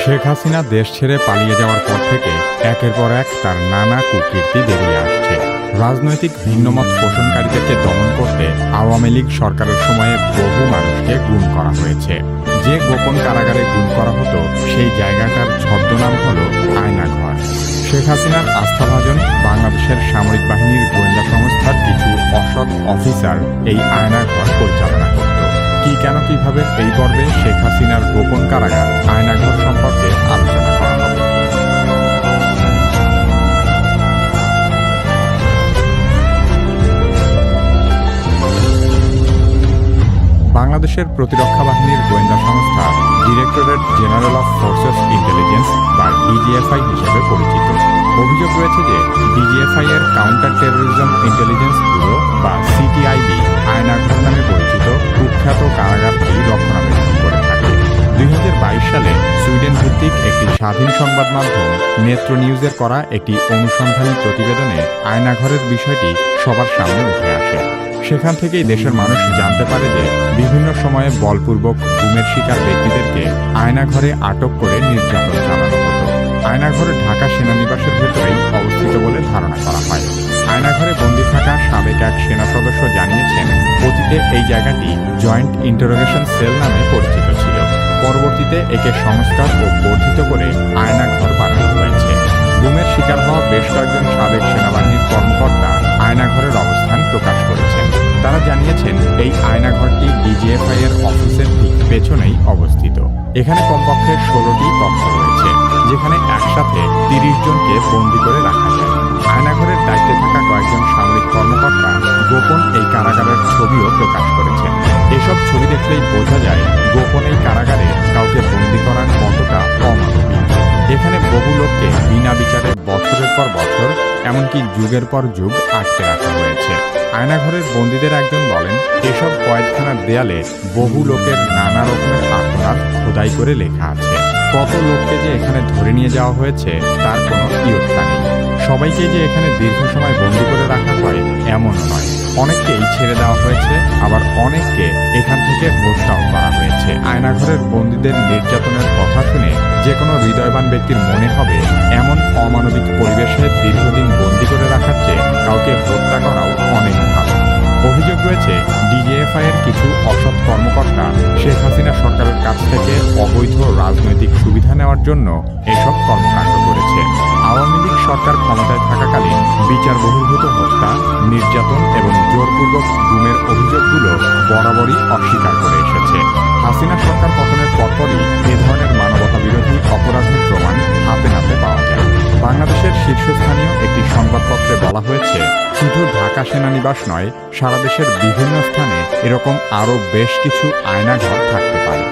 শেখ হাসিনা দেশ ছেড়ে পালিয়ে যাওয়ার পর থেকে একের পর এক তার নানা কুকীর্তি বেরিয়ে আসছে। রাজনৈতিক ভিন্নমত পোষণকারীদেরকে দমন করতে আওয়ামী লীগ সরকারের সময়ে বহু মানুষকে গুম করা হয়েছে। যে গোপন কারাগারে গুম করা হতো সেই জায়গাটার ছদ্মনাম হল আয়নাঘর। শেখ হাসিনার আস্থাভাজন বাংলাদেশের সামরিক বাহিনীর গোয়েন্দা সংস্থার কিছু অসৎ অফিসার এই আয়নাঘর পরিচালনা করত। কি কেন কিভাবে এই পর্বে শেখ হাসিনার গোপন কারাগার আয়নাঘর সম্পর্কে আলোচনা করা হবে। বাংলাদেশের প্রতিরক্ষা বাহিনীর গোয়েন্দা সংস্থা directorate general of forces intelligence বা ডিজিএফআই হিসেবে পরিচিত। অভিযোগ রয়েছে যে ডিজিএফআই এর কাউন্টার টেরোরিজম ইন্টেলিজেন্স ব্যুরো বা সিটিআইবি আয়নাঘর নামে পরিচিত কুখ্যাত কারাগারটি রক্ষণাবেক্ষণ করে থাকে। 2022 সালে সুইডেন ভিত্তিক একটি স্বাধীন সংবাদ মাধ্যম নেত্র নিউজের করা একটি অনুসন্ধানী প্রতিবেদনে আয়নাঘরের বিষয়টি সবার সামনে উঠে আসে। সেখান থেকেই দেশের মানুষ জানতে পারে যে বিভিন্ন সময়ে বলপূর্বক গুমের শিকার ব্যক্তিদেরকে আয়নাঘরে আটক করে নির্যাতন চালানো হতো। আয়নাঘরে ঢাকা সেনানিবাসের ভেতরেই অবস্থিত বলে ধারণা করা হয়। আয়নাঘরে বন্দী থাকা সাবেক এক সেনা সদস্য জানিয়েছেন, অতীতে এই জায়গাটি জয়েন্ট ইন্টারোগেশন সেল নামে পরিচিত ছিল। পরবর্তীতে একে সংস্কার ও বর্ধিত করে আয়নাঘর বানানো হয়েছে। গুমের শিকার হওয়া বেশ কয়েকজন সাবেক সেনাবাহিনীর কর্মকর্তা আয়নাঘরের অবস্থান প্রকাশ করেছেন। তারা জানিয়েছেন, এই আয়নাঘরটি ডিজিএফআই এর অফিসের ঠিক পেছনেই অবস্থিত। এখানে কমপক্ষে 16টি কক্ষ রয়েছে, যেখানে একসাথে 30 জনকে বন্দী করে রাখা যায়। আয়নাঘরের দায়িত্বে থাকা কয়েকজন সামরিক কর্মকর্তা গোপন এই কারাগারের ছবিও প্রকাশ করেছেন। এসব ছবি দেখলেই বোঝা যায় গোপন এই কারাগারে কাউকে বন্দী করা কতটা অমানবিক। এখানে বহু লোককে বিনা বিচারে বছরের পর বছর, এমনকি যুগের পর যুগ আটকে রাখা হয়েছে। আয়নাঘরের বন্দীদের একজন বলেন, এসব কয়েদখানার দেয়ালে বহু লোকের নানা রকমের আত্মনাদ খোদাই করে লেখা আছে। কত লোককে যে এখানে ধরে নিয়ে যাওয়া হয়েছে তার কোনো ইয়ত্তা নেই। সবাইকে যে এখানে দীর্ঘ সময় বন্দী করে রাখা হয় এমনও নয়। অনেককেই ছেড়ে দেওয়া হয়েছে, আবার অনেককে এখান থেকে হত্যাও করা হয়েছে। আয়নাঘরের বন্দীদের নির্যাতনের কথা শুনে যে কোনো হৃদয়বান ব্যক্তির মনে হবে, এমন অমানবিক পরিবেশে দীর্ঘদিন বন্দী করে রাখার চেয়ে কাউকে হত্যা করাও অনেক ভালো। অভিযোগ রয়েছে, ডিজিএফআই এর কিছু অসৎ কর্মকর্তা শেখ হাসিনা সরকারের কাছ থেকে অবৈধ রাজনৈতিক সুবিধা নেওয়ার জন্য এসব কর্মকাণ্ড করেছে। আওয়ামী লীগ সরকার ক্ষমতায় থাকাকালীন বিচার বহির্ভূত হত্যা, নির্যাতন এবং জোরপূর্বক গুমের অভিযোগগুলো বরাবরই অস্বীকার করে এসেছে। হাসিনা সরকার পতনের পরপরই এ ধরনের মানবতা বিরোধী অপরাধের প্রমাণ হাতে নাতে পাওয়া যায়। বাংলাদেশের শীর্ষস্থানীয় একটি সংবাদপত্রে বলা হয়েছে, শুধু ঢাকা সেনানিবাস নয়, সারা দেশের বিভিন্ন স্থানে এরকম আরও বেশ কিছু আয়নাঘর থাকতে পারে।